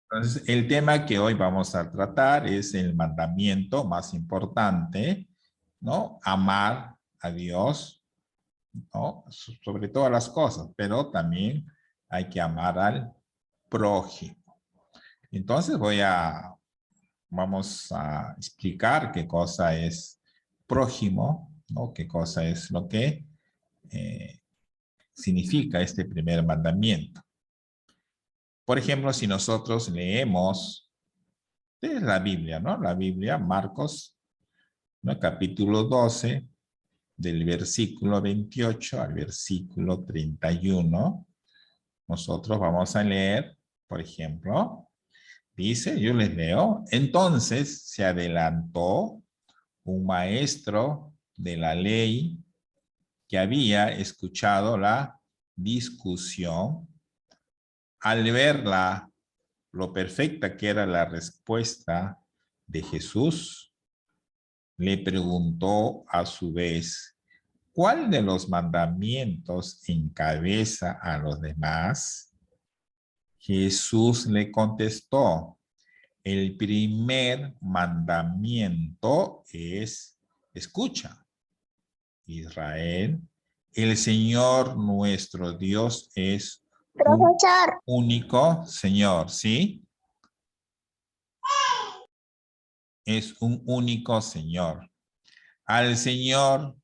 Entonces, el tema que hoy vamos a tratar es el mandamiento más importante, ¿no? Amar a Dios, ¿no? Sobre todas las cosas, pero también hay que amar al prójimo. Entonces vamos a explicar qué cosa es prójimo, ¿no? Qué cosa es lo que eh, significa este primer mandamiento. Por ejemplo, si nosotros leemos de la Biblia, ¿no? La Biblia, Marcos, ¿no? Capítulo 12, del versículo 28 al versículo 31, nosotros vamos a leer, por ejemplo, dice, yo les leo, entonces se adelantó un maestro de la ley que había escuchado la discusión. Al ver lo perfecta que era la respuesta de Jesús, le preguntó a su vez, ¿cuál de los mandamientos encabeza a los demás? Jesús le contestó, el primer mandamiento es, escucha, Israel, el Señor nuestro Dios es un Profesor, único Señor, ¿sí? Es un único Señor. Al Señor,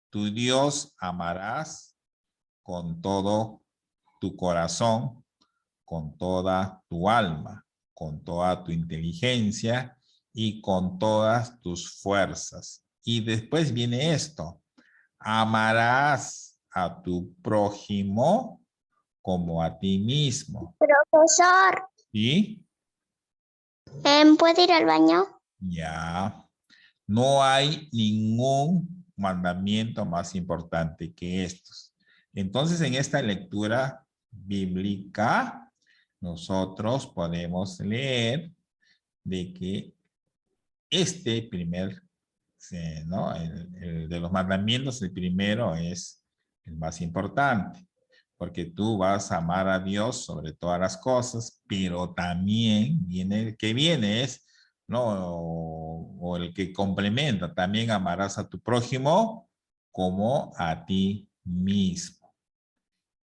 tu Dios, amarás con todo tu corazón, con toda tu alma, con toda tu inteligencia y con todas tus fuerzas. Y después viene esto, amarás a tu prójimo como a ti mismo. profesor, ¿Sí? ¿puedo ir al baño? Ya. No hay ningún mandamiento más importante que estos. Entonces, en esta lectura bíblica, nosotros podemos leer de que este primer, ¿no? El de los mandamientos, el primero es el más importante, porque tú vas a amar a Dios sobre todas las cosas, pero también viene el que viene es, ¿no? O el que complementa, también amarás a tu prójimo como a ti mismo.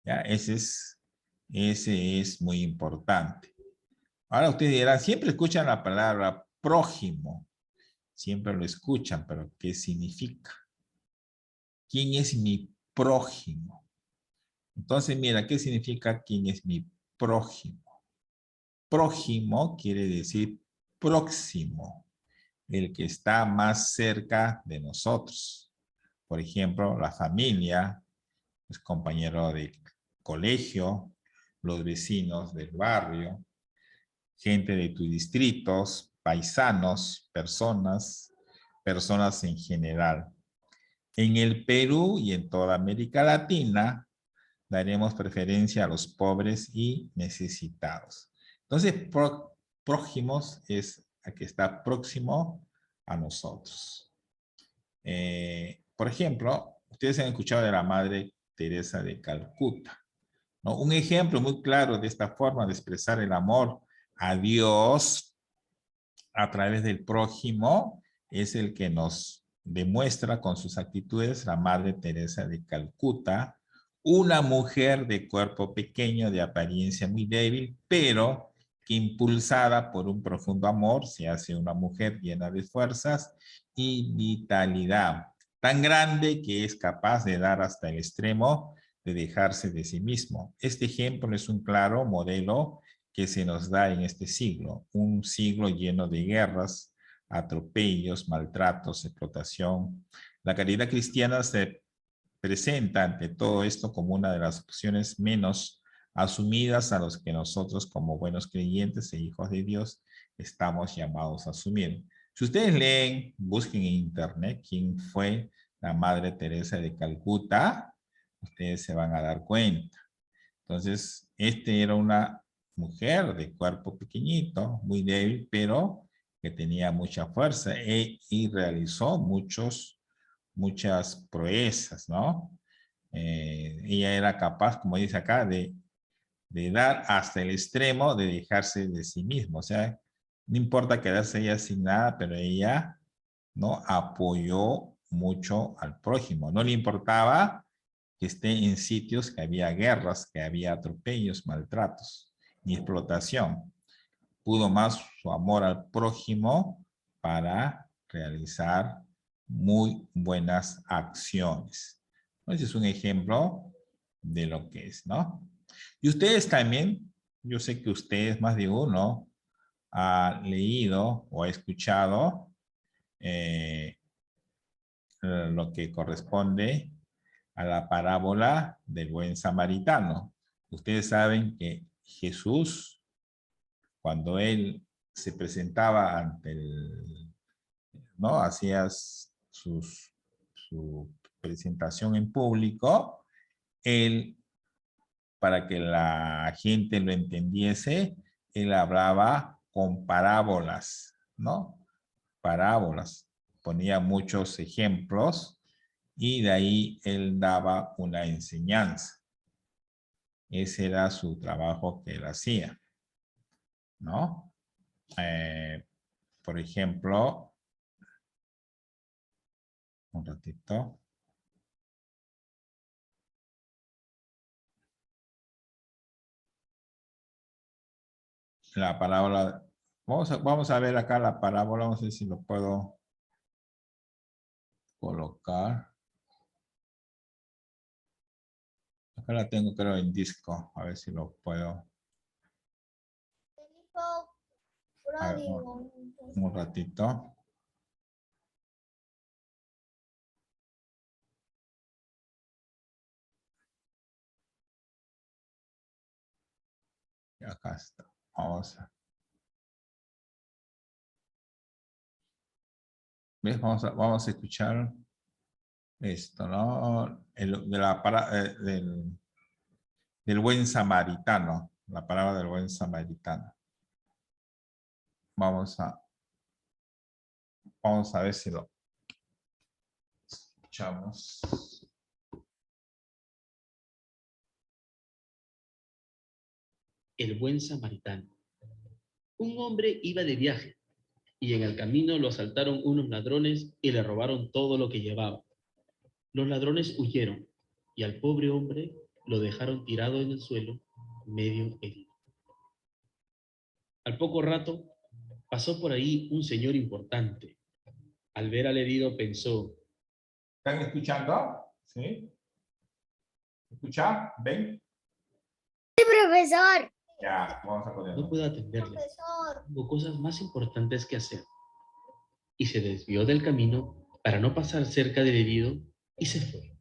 ¿Ya? Ese es muy importante. Ahora ustedes dirán, siempre escuchan la palabra prójimo, siempre lo escuchan, pero ¿qué significa? ¿Quién es mi prójimo? Entonces, mira, ¿qué significa quién es mi prójimo? Prójimo quiere decir próximo, el que está más cerca de nosotros. Por ejemplo, la familia, los compañeros de colegio, los vecinos del barrio, gente de tus distritos, paisanos, personas en general. En el Perú y en toda América Latina, daremos preferencia a los pobres y necesitados. Entonces, prójimos es a que está próximo a nosotros. Por ejemplo, ustedes han escuchado de la Madre Teresa de Calcuta, ¿no? Un ejemplo muy claro de esta forma de expresar el amor a Dios a través del prójimo es el que nos demuestra con sus actitudes la Madre Teresa de Calcuta, una mujer de cuerpo pequeño, de apariencia muy débil, pero que impulsada por un profundo amor se hace una mujer llena de fuerzas y vitalidad, tan grande que es capaz de dar hasta el extremo de dejarse de sí mismo. Este ejemplo es un claro modelo que se nos da en este siglo, un siglo lleno de guerras, atropellos, maltratos, explotación. La caridad cristiana se presenta ante todo esto como una de las opciones menos asumidas a los que nosotros como buenos creyentes e hijos de Dios estamos llamados a asumir. Si ustedes leen, busquen en internet quién fue la Madre Teresa de Calcuta, ustedes se van a dar cuenta. Entonces, este era una mujer de cuerpo pequeñito, muy débil, pero que tenía mucha fuerza y realizó muchas proezas, ¿no? Ella era capaz, como dice acá, de de dar hasta el extremo de dejarse de sí mismo. O sea, no importa quedarse ella sin nada, pero ella, ¿no?, apoyó mucho al prójimo. No le importaba que esté en sitios que había guerras, que había atropellos, maltratos, ni explotación. Pudo más su amor al prójimo para realizar muy buenas acciones. Entonces es un ejemplo de lo que es, ¿no? Y ustedes también, yo sé que ustedes, más de uno, ha leído o ha escuchado lo que corresponde a la parábola del buen samaritano. Ustedes saben que Jesús, cuando él se presentaba ante el, ¿no?, hacía su presentación en público, él, para que la gente lo entendiese, él hablaba con parábolas, ¿no? Parábolas. Ponía muchos ejemplos y de ahí él daba una enseñanza. Ese era su trabajo que él hacía, ¿no? Por ejemplo, un ratito. La parábola, vamos a ver acá la parábola, no sé si lo puedo colocar. Acá la tengo, creo, en disco, a ver si lo puedo. A ver, un ratito. Y acá está. ¿Ves? Vamos a escuchar esto, ¿no? Del buen samaritano, la palabra del buen samaritano. Vamos a ver si lo escuchamos. El buen samaritano. Un hombre iba de viaje y en el camino lo asaltaron unos ladrones y le robaron todo lo que llevaba. Los ladrones huyeron y al pobre hombre lo dejaron tirado en el suelo, medio herido. Al poco rato pasó por ahí un señor importante. Al ver al herido pensó: ¿Están escuchando? ¿Sí? ¿Escuchan? ¿Ven? Sí, profesor. Ya, vamos a ponerlo. no puedo atenderle, tengo cosas más importantes que hacer. Y se desvió del camino para no pasar cerca del herido y se fue.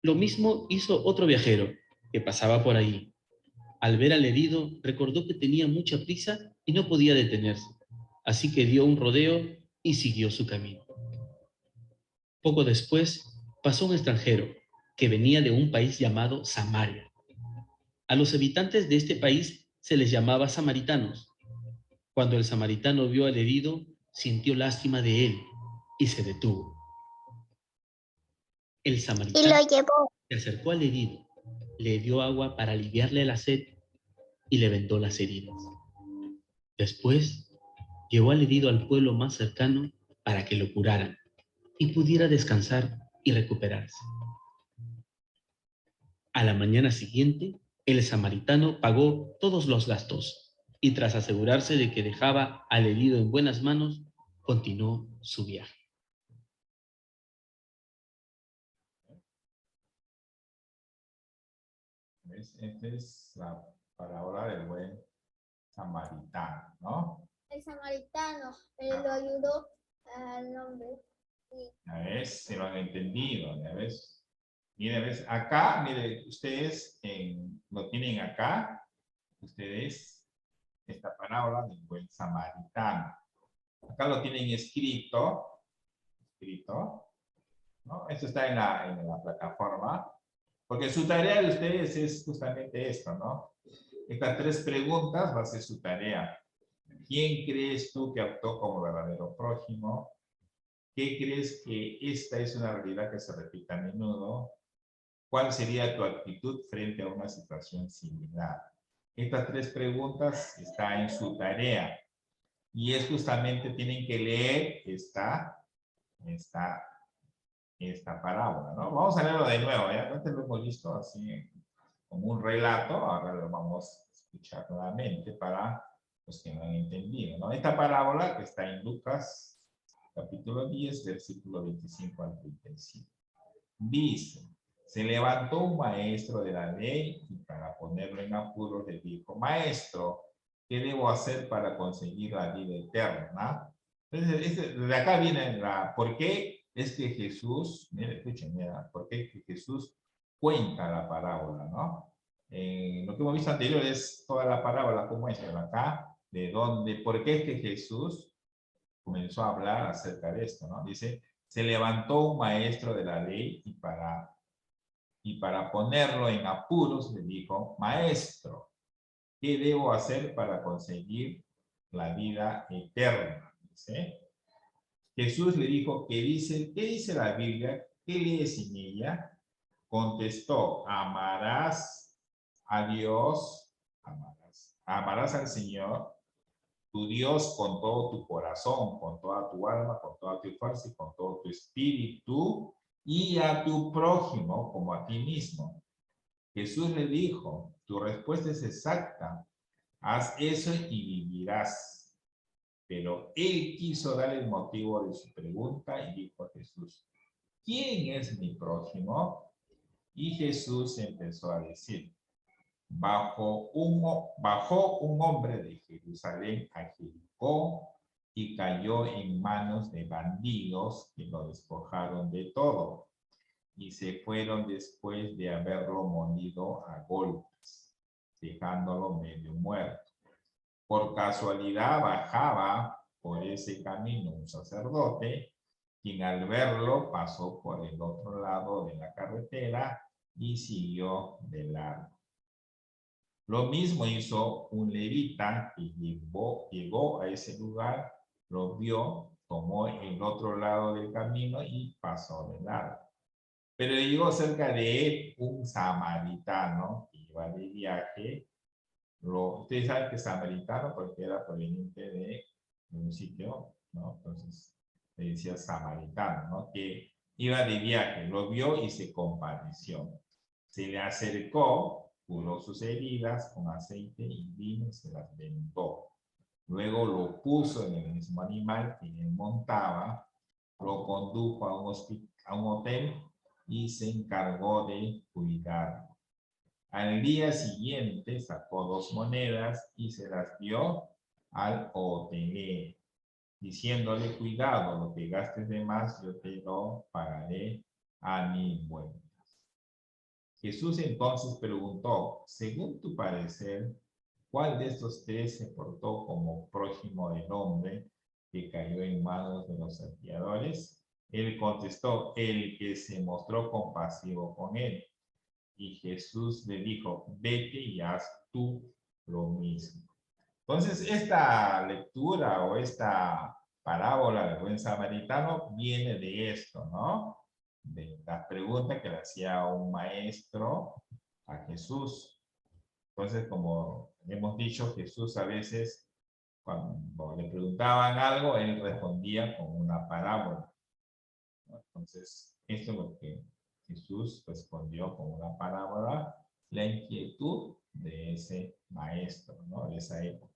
Lo mismo hizo otro viajero que pasaba por ahí. Al ver al herido, recordó que tenía mucha prisa y no podía detenerse, así que dio un rodeo y siguió su camino. Poco después, pasó un extranjero que venía de un país llamado Samaria. A los habitantes de este país se les llamaba samaritanos. Cuando el samaritano vio al herido, sintió lástima de él y se detuvo. El Y samaritano lo llevó. se acercó al herido, le dio agua para aliviarle la sed y le vendó las heridas. Después, llevó al herido al pueblo más cercano para que lo curaran y pudiera descansar y recuperarse. A la mañana siguiente, el samaritano pagó todos los gastos y tras asegurarse de que dejaba al herido en buenas manos, continuó su viaje. Esta es la parábola del buen samaritano, ¿no? El samaritano lo ayudó al hombre. Sí. Ya ves, se lo han entendido, ya ves. Mire, ves, acá, mire, ustedes lo tienen acá, ustedes, esta parábola del buen samaritano. Acá lo tienen escrito, ¿no? Esto está en la plataforma, porque su tarea de ustedes es justamente esto, ¿no? Estas 3 preguntas va a ser su tarea. ¿Quién crees tú que actuó como verdadero prójimo? ¿Qué crees que esta es una realidad que se repite a menudo? ¿Cuál sería tu actitud frente a una situación similar? Estas 3 preguntas están en su tarea. Y es justamente, tienen que leer esta parábola, ¿no? Vamos a leerlo de nuevo, ¿ya? Antes lo hemos visto así como un relato, ahora lo vamos a escuchar nuevamente para los que no han entendido, ¿no? Esta parábola que está en Lucas, capítulo 10, versículo 25 al 35. Dice, se levantó un maestro de la ley y para ponerlo en apuros le dijo, maestro, ¿qué debo hacer para conseguir la vida eterna? Entonces, de acá viene ¿por qué es que Jesús, mira, escuchen, mira, por qué es que Jesús cuenta la parábola, ¿no? Lo que hemos visto anterior es toda la parábola como es, pero acá, por qué es que Jesús comenzó a hablar acerca de esto, ¿no? Dice, se levantó un maestro de la ley y para ponerlo en apuros le dijo, maestro, ¿qué debo hacer para conseguir la vida eterna? ¿Dice? Jesús le dijo, ¿qué dice la Biblia? ¿Qué lees en ella? Contestó, amarás a Dios, amarás al Señor, tu Dios, con todo tu corazón, con toda tu alma, con toda tu fuerza y con todo tu espíritu, y a tu prójimo como a ti mismo. Jesús le dijo, tu respuesta es exacta, haz eso y vivirás. Pero él quiso dar el motivo de su pregunta y dijo a Jesús, ¿quién es mi prójimo? Y Jesús empezó a decir, bajó un hombre de Jerusalén a Jericó y cayó en manos de bandidos que lo despojaron de todo y se fueron después de haberlo molido a golpes, dejándolo medio muerto. Por casualidad bajaba por ese camino un sacerdote, quien al verlo pasó por el otro lado de la carretera y siguió de largo. Lo mismo hizo un levita que llegó a ese lugar, lo vio, tomó el otro lado del camino y pasó de largo. Pero llegó cerca de él un samaritano que iba de viaje. Ustedes saben que samaritano porque era proveniente de un sitio, ¿no? Entonces le decía samaritano, ¿no? Que iba de viaje, lo vio y se compadeció. Se le acercó, curó sus heridas con aceite y vino y se las vendó. Luego lo puso en el mismo animal que él montaba, lo condujo a un hotel y se encargó de cuidarlo. Al día siguiente sacó 2 monedas y se las dio al hotelero, diciéndole, cuidado, lo que gastes de más yo te lo pagaré a mi vuelta. Jesús entonces preguntó, según tu parecer, ¿cuál de estos 3 se portó como prójimo del hombre que cayó en manos de los salteadores? Él contestó, el que se mostró compasivo con él. Y Jesús le dijo, vete y haz tú lo mismo. Entonces, esta lectura o esta parábola del buen samaritano viene de esto, ¿no? De la pregunta que le hacía un maestro a Jesús. Entonces, como hemos dicho, Jesús a veces, cuando le preguntaban algo, él respondía con una parábola, ¿no? Entonces, esto es lo que Jesús respondió con una parábola, la inquietud de ese maestro, ¿no? De esa época.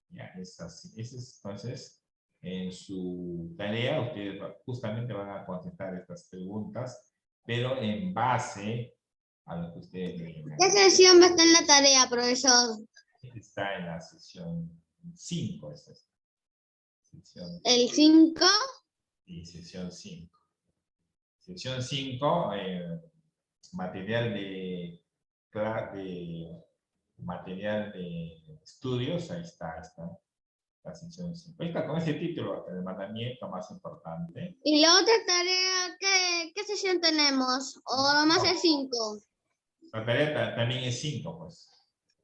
Ya, es así. Entonces, en su tarea, ustedes justamente van a contestar estas preguntas, pero en base a lo que ustedes leen. ¿Qué sesión va a estar en la tarea, profesor? Está en la sesión 5. ¿El 5? Y sesión 5. Sesión 5, material de estudios, ahí está la sección 5. Ahí está con ese título, el mandamiento más importante. ¿Y la otra tarea, qué sesión tenemos? ¿O nomás el 5? La tarea también es 5, pues.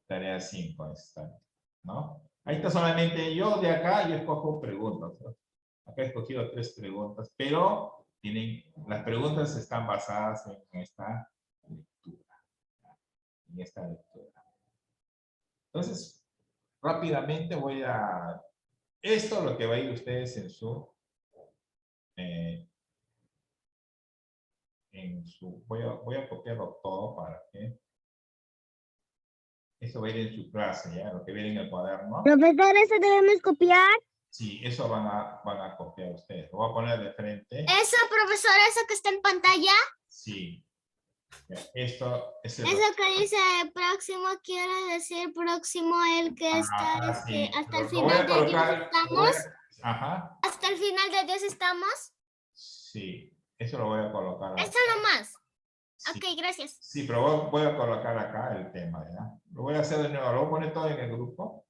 Tarea 5 está, ¿no? Ahí está solamente yo de acá, yo escojo preguntas, ¿no? Acá he escogido 3 preguntas, pero las preguntas están basadas en esta lectura. En esta lectura. Entonces, rápidamente voy a... Esto es lo que va a ir ustedes en su... voy a copiarlo todo para que... Eso va a ir en su clase, ¿ya? Lo que viene en el cuaderno. Profesor, ¿eso debemos copiar? Sí, eso van a copiar ustedes. Lo voy a poner de frente. ¿Eso, profesor, eso que está en pantalla? Sí. Ya, esto es el... Eso que dice próximo quiere decir próximo el que está sí. hasta el Lo voy a final de Dios colocar, estamos. Ajá. Hasta el final de Dios estamos. Sí, eso lo voy a colocar acá. Eso nomás. Sí. Ok, gracias. Sí, pero voy a colocar acá el tema, ¿ya? Lo voy a hacer de nuevo, lo voy a poner todo en el grupo.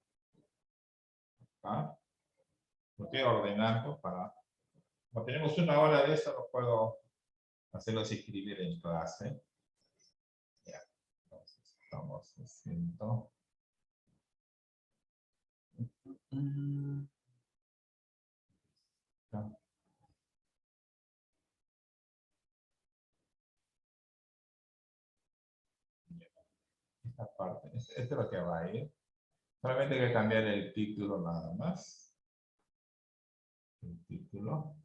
¿Ah? Lo estoy ordenando para... Como tenemos una hora de eso, no puedo hacerlos escribir en clase. Ya, entonces estamos haciendo... Ya. Esta parte, esto es lo que va a ir. Solamente hay que cambiar el título nada más. El título.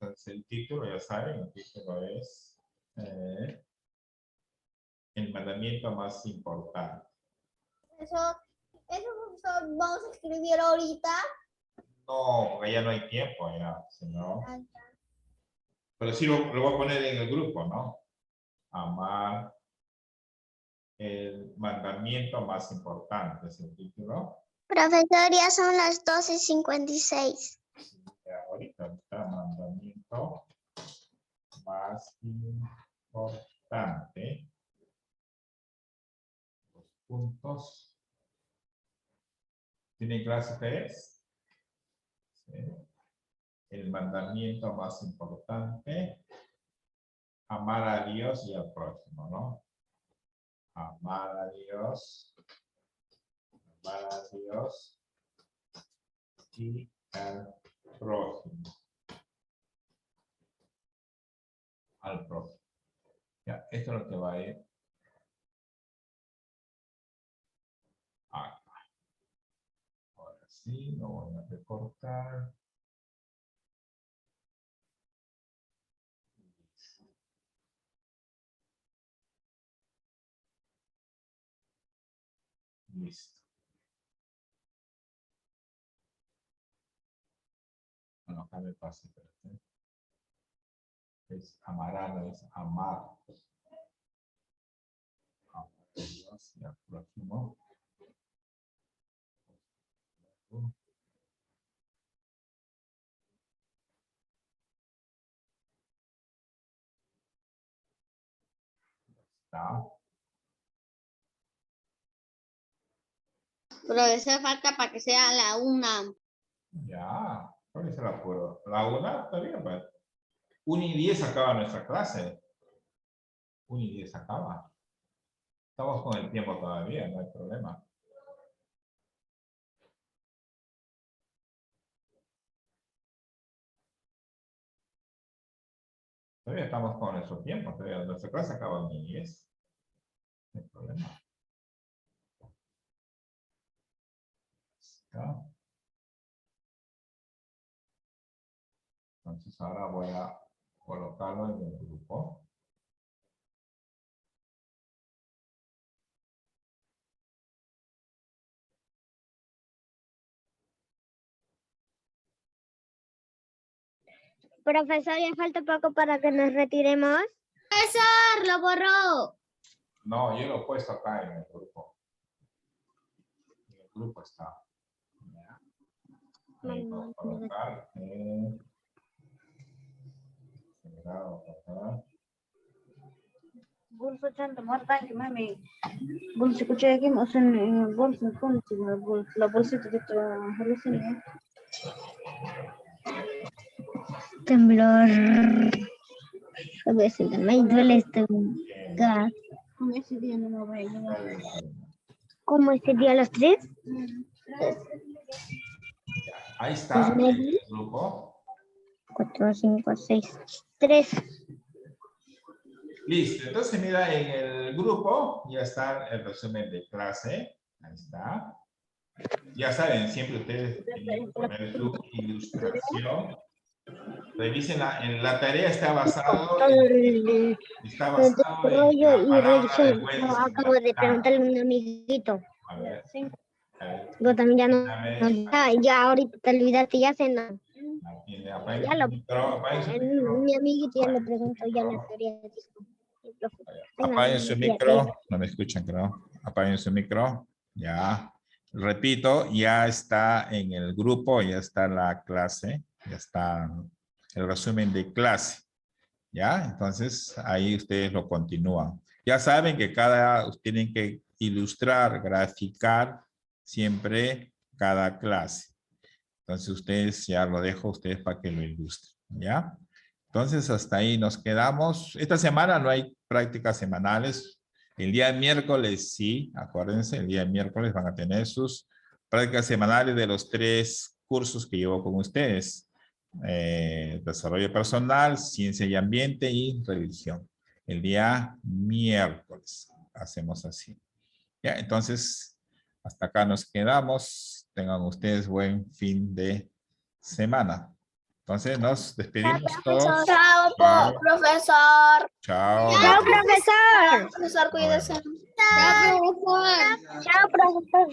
Entonces el título, ya saben, el título es el mandamiento más importante. Eso profesor, vamos a escribir ahorita. No, porque ya no hay tiempo, ya, si no. Pero sí lo voy a poner en el grupo, ¿no? Amar el mandamiento más importante, es el título. Profesor, ya son las 12:56. Ahorita está mandamiento más importante. Los puntos. ¿Tienen clase ustedes? Sí. El mandamiento más importante. Amar a Dios y al próximo, ¿no? Amar a Dios. Amar a Dios y al próximo. Al próximo. Ya, esto es lo que va a ir acá. Ahora sí, lo voy a recortar. Listo. Bueno, acá me pasa. Es amará, no es amar. Amar a Dios y al próximo. Está. Profesor, falta para que sea la 1. Ya, ¿cuál es el apuro? La una, está bien, pues. 1:10 acaba nuestra clase. 1:10 acaba. Estamos con el tiempo todavía, no hay problema. Todavía estamos con nuestro tiempo, todavía nuestra clase acaba en 1:10. No hay problema. ¿Ya? Entonces ahora voy a colocarlo en el grupo. Profesor, ya falta poco para que nos retiremos. Profesor, lo borró. No, yo lo he puesto acá en el grupo. En el grupo está. ¿Ya? Ahí voy a colocar. Bulso chanta marta que mami bulso escuché aquí o sea bolso con la bolsita de tu Temblor. A veces me duele este gas. como ese día no me voy a llevar. ¿Cómo este día a las 3? Ahí está el grupo. 4, 5, 6, 3. Listo. Entonces, mira, en el grupo ya está el resumen de clase. Ahí está. Ya saben, siempre ustedes tienen que poner su ilustración. Revisen, en la tarea está basado en Desarrollo la y palabra revisión. después Lo acabo de preguntarle a un amiguito. A ver. Yo también ya no. Dame. Ya ahorita te olvidaste, ya se no. Apague Ya su lo. micro, apague su micro. Mi amiguito ya le preguntó, ya la teoría dijo. Apaguen su micro, no me escuchan, creo. Apaguen su micro. Ya. Repito, ya está en el grupo, ya está la clase, ya está el resumen de clase. ¿Ya? Entonces, ahí ustedes lo continúan. Ya saben que tienen que ilustrar, graficar siempre cada clase. Entonces, ustedes ya lo dejo a ustedes para que lo ilustren. ¿Ya? Entonces, hasta ahí nos quedamos. Esta semana no hay prácticas semanales. El día miércoles sí, acuérdense, el día miércoles van a tener sus prácticas semanales de los 3 cursos que llevo con ustedes. Desarrollo personal, ciencia y ambiente y religión. El día miércoles hacemos así. Ya, entonces, hasta acá nos quedamos. Tengan ustedes buen fin de semana. Entonces, nos despedimos todos. Chao, profesor. Chao. Chao, profesor. Profesor, cuídese. Chao, profesor. Chao, profesor.